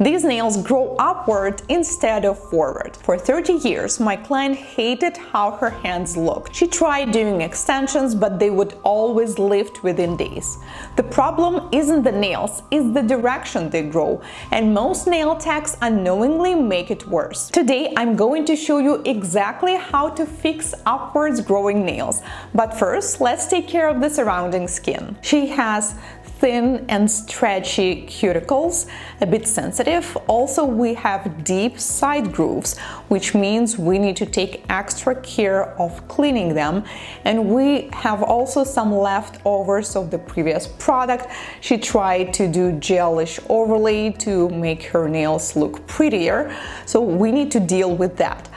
These nails grow upward instead of forward. For 30 years, my client hated how her hands looked. She tried doing extensions, but they would always lift within days. The problem isn't the nails, it's the direction they grow, and most nail techs unknowingly make it worse. Today, I'm going to show you exactly how to fix upwards growing nails. But first, let's take care of the surrounding skin. She has thin and stretchy cuticles, a bit sensitive. Also, we have deep side grooves, which means we need to take extra care of cleaning them. And we have also some leftovers of the previous product. She tried to do gelish overlay to make her nails look prettier, so we need to deal with that.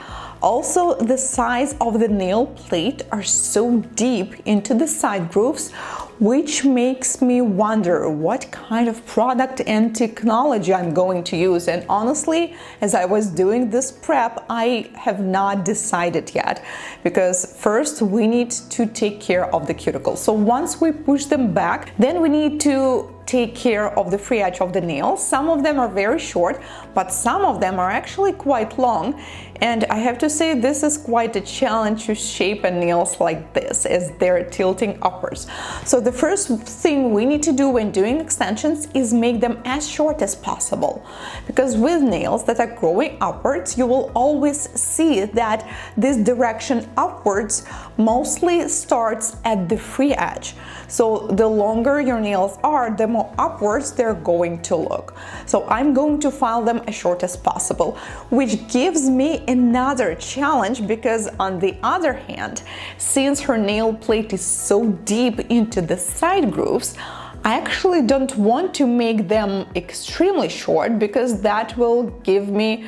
Also, the size of the nail plate are so deep into the side grooves, which makes me wonder what kind of product and technology I'm going to use. And honestly, as I was doing this prep, I have not decided yet, because first we need to take care of the cuticles. So once we push them back, then we need to take care of the free edge of the nails. Some of them are very short, but some of them are actually quite long. And I have to say, this is quite a challenge to shape a nails like this as they're tilting upwards. So the first thing we need to do when doing extensions is make them as short as possible. Because with nails that are growing upwards, you will always see that this direction upwards mostly starts at the free edge. So the longer your nails are, the more upwards they're going to look. So I'm going to file them as short as possible, which gives me another challenge, because on the other hand, since her nail plate is so deep into the side grooves, I actually don't want to make them extremely short, because that will give me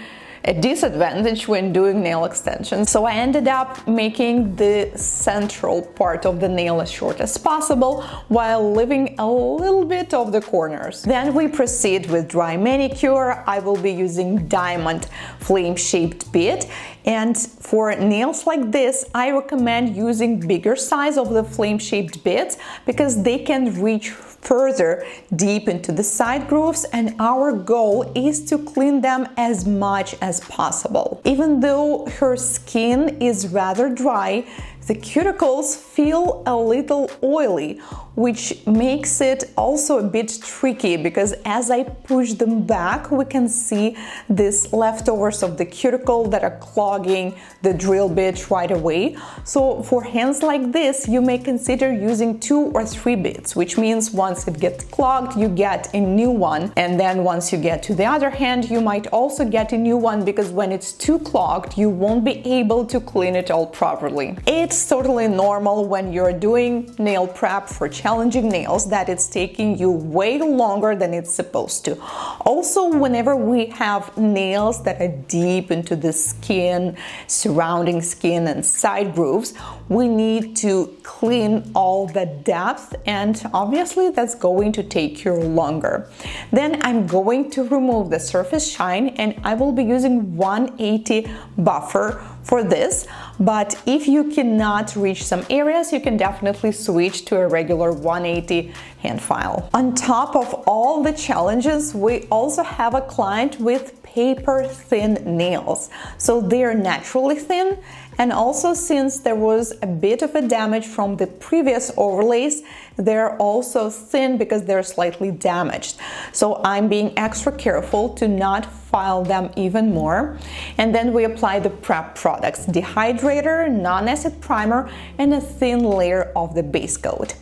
a disadvantage when doing nail extensions. So I ended up making the central part of the nail as short as possible while leaving a little bit of the corners. Then we proceed with dry manicure. I will be using diamond flame-shaped bit. And for nails like this, I recommend using bigger size of the flame-shaped bits, because they can reach further deep into the side grooves, and our goal is to clean them as much as possible. Even though her skin is rather dry, the cuticles feel a little oily, which makes it also a bit tricky, because as I push them back, we can see these leftovers of the cuticle that are clogging the drill bit right away. So for hands like this, you may consider using 2 or 3 bits, which means once it gets clogged, you get a new one. And then once you get to the other hand, you might also get a new one, because when it's too clogged, you won't be able to clean it all properly. It's totally normal when you're doing nail prep for challenging nails that it's taking you way longer than it's supposed to. Also, whenever we have nails that are deep into the skin, surrounding skin and side grooves, we need to clean all the depth, and obviously that's going to take you longer. Then I'm going to remove the surface shine, and I will be using 180 buffer for this, but if you cannot reach some areas, you can definitely switch to a regular 180 hand file. On top of all the challenges, we also have a client with paper thin nails. So they are naturally thin, and also since there was a bit of a damage from the previous overlays, they're also thin because they're slightly damaged. So I'm being extra careful to not file them even more. And then we apply the prep products: dehydrator, non-acid primer, and a thin layer of the base coat.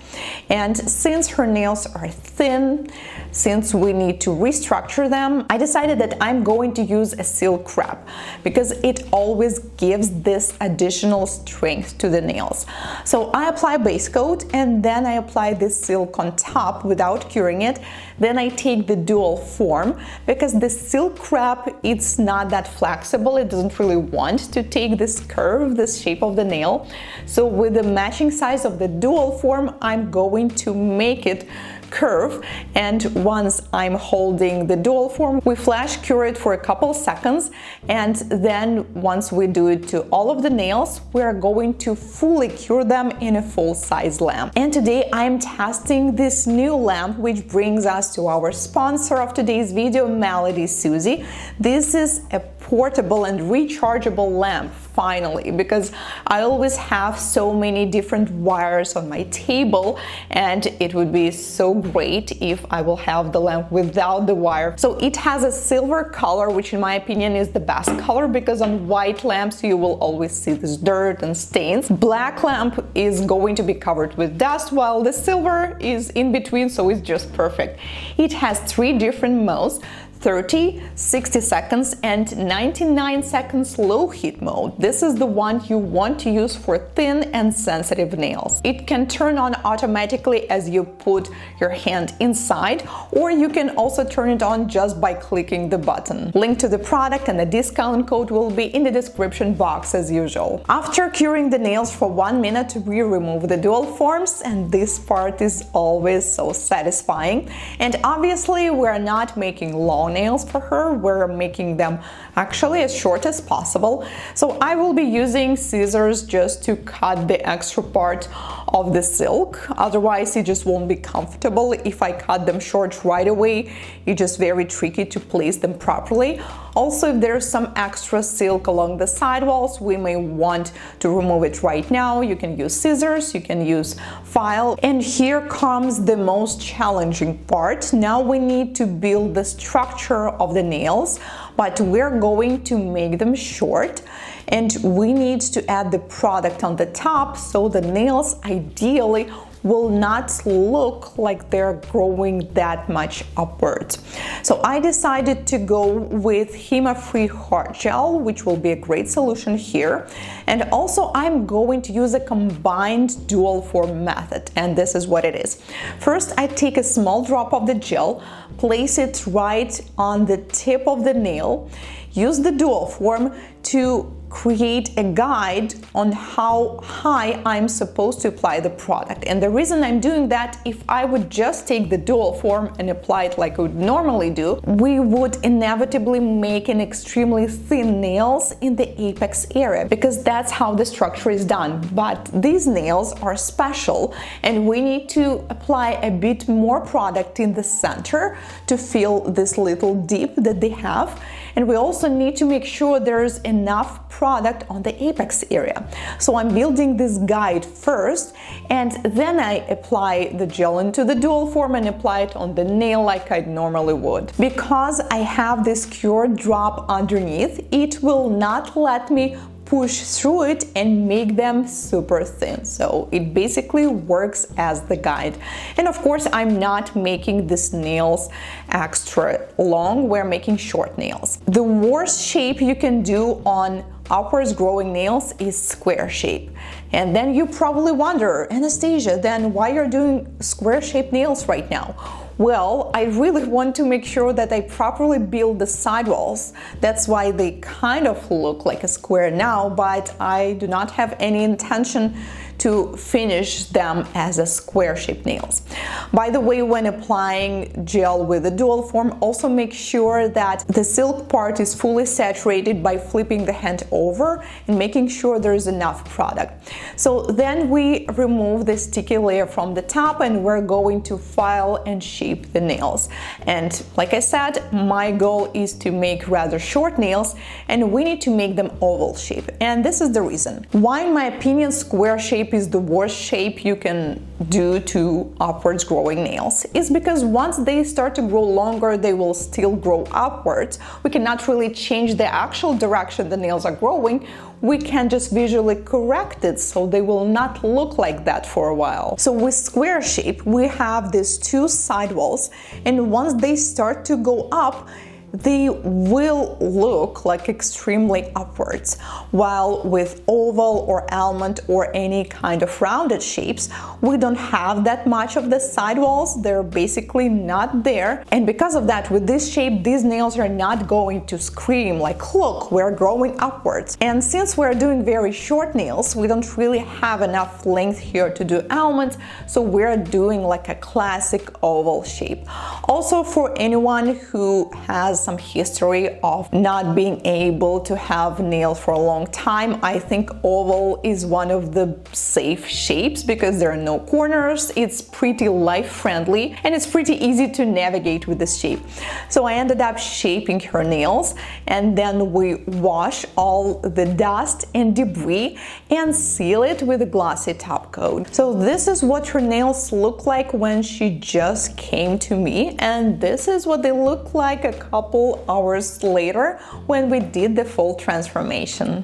And since her nails are thin, since we need to restructure them, I decided that I'm going to use a silk wrap, because it always gives this additional strength to the nails. So I apply base coat, and then I apply this silk on top without curing it. Then I take the dual form, because the silk wrap, it's not that flexible. It doesn't really want to take this curve, this shape of the nail. So with the matching size of the dual form, I'm going to make it curve, and once I'm holding the dual form, we flash cure it for a couple seconds, and then once we do it to all of the nails, we are going to fully cure them in a full-size lamp. And today I'm testing this new lamp, which brings us to our sponsor of today's video, Melody Susie. This is a portable and rechargeable lamp, finally, because I always have so many different wires on my table, and it would be so great if I will have the lamp without the wire. So it has a silver color, which in my opinion is the best color, because on white lamps you will always see this dirt and stains. Black lamp is going to be covered with dust, while the silver is in between, so it's just perfect. It has 3 different modes: 30, 60 seconds, and 99 seconds low heat mode. This is the one you want to use for thin and sensitive nails. It can turn on automatically as you put your hand inside, or you can also turn it on just by clicking the button. Link to the product and the discount code will be in the description box as usual. After curing the nails for 1 minute, we remove the dual forms, and this part is always so satisfying. And obviously we're not making long nails for her, we're making them actually as short as possible. So I will be using scissors just to cut the extra part of the silk, otherwise it just won't be comfortable. If I cut them short right away, it's just very tricky to place them properly. Also, if there's some extra silk along the sidewalls, we may want to remove it right now. You can use scissors, you can use file. And here comes the most challenging part. Now we need to build the structure of the nails, but we're going to make them short, and we need to add the product on the top, so the nails ideally will not look like they're growing that much upwards. So I decided to go with HEMA-free hard gel, which will be a great solution here. And also I'm going to use a combined dual form method, and this is what it is. First, I take a small drop of the gel, place it right on the tip of the nail, use the dual form to create a guide on how high I'm supposed to apply the product. And the reason I'm doing that, if I would just take the dual form and apply it like I would normally do, we would inevitably make an extremely thin nails in the apex area, because that's how the structure is done. But these nails are special, and we need to apply a bit more product in the center to fill this little dip that they have. And we also need to make sure there's enough product on the apex area. So I'm building this guide first, and then I apply the gel into the dual form and apply it on the nail like I normally would. Because I have this cured drop underneath, it will not let me push through it and make them super thin. So it basically works as the guide. And of course, I'm not making these nails extra long, we're making short nails. The worst shape you can do on upwards growing nails is square shape. And then you probably wonder, Anastasia, then why you're doing square shaped nails right now? Well, I really want to make sure that I properly build the sidewalls. That's why they kind of look like a square now, but I do not have any intention to finish them as a square-shaped nails. By the way, when applying gel with the dual form, also make sure that the silk part is fully saturated by flipping the hand over and making sure there is enough product. So then we remove the sticky layer from the top, and we're going to file and shape the nails. And like I said, my goal is to make rather short nails, and we need to make them oval shape. And this is the reason why, in my opinion, square shape is the worst shape you can do to upwards growing nails. Is because once they start to grow longer, they will still grow upwards. We cannot really change the actual direction the nails are growing. We can just visually correct it so they will not look like that for a while. So with square shape, we have these two sidewalls, and once they start to go up, they will look like extremely upwards, while with oval or almond or any kind of rounded shapes, we don't have that much of the side walls. They're basically not there, and because of that, with this shape, these nails are not going to scream like, look, we're growing upwards. And since we're doing very short nails, we don't really have enough length here to do almonds, so we're doing like a classic oval shape. Also, for anyone who has some history of not being able to have nails for a long time, I think oval is one of the safe shapes because there are no corners, it's pretty life-friendly, and it's pretty easy to navigate with this shape. So I ended up shaping her nails, and then we wash all the dust and debris and seal it with a glossy top coat. So this is what her nails look like when she just came to me, and this is what they look like a couple hours later when we did the full transformation.